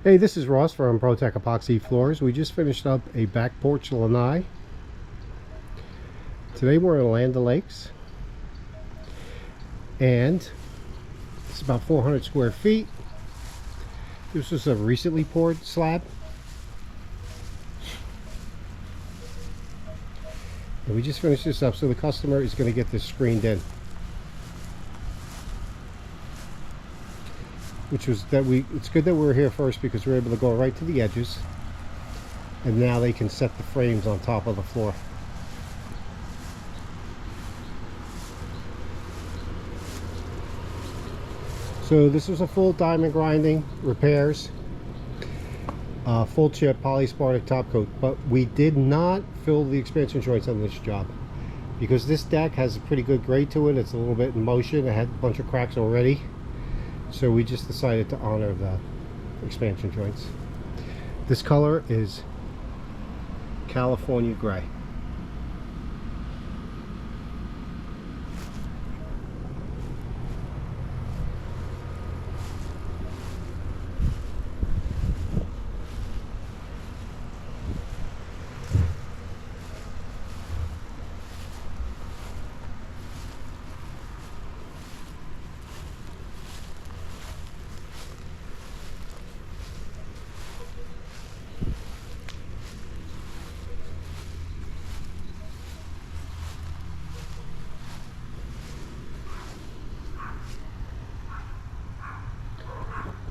Hey, this is Ross from Porch Epoxy Floors. We just finished up a back porch lanai. Today we're in Land O'Lakes, and it's about 400 square feet. This was a recently poured slab, and we just finished this up, so the customer is going to get this screened in, which was that it's good that we were here first because we were able to go right to the edges, and now they can set the frames on top of the floor. So this was a full diamond grinding, repairs, full chip polyspartic top coat, but we did not fill the expansion joints on this job because this deck has a pretty good grade to it. It's a little bit in motion. It had a bunch of cracks already, so we just decided to honor the expansion joints. This color is California gray.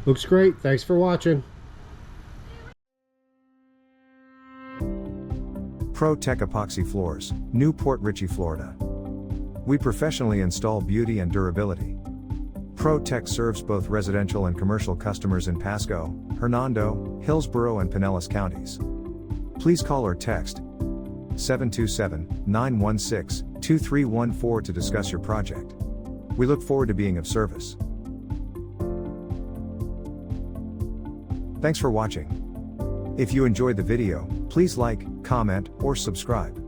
Looks great. Thanks for watching. Porch Epoxy Floors, Newport Richey, Florida. We professionally install beauty and durability. Porch serves both residential and commercial customers in Pasco, Hernando, Hillsborough, and Pinellas counties. Please call or text 727-916-2314 to discuss your project. We look forward to being of service. Thanks for watching. If you enjoyed the video, please like, comment, or subscribe.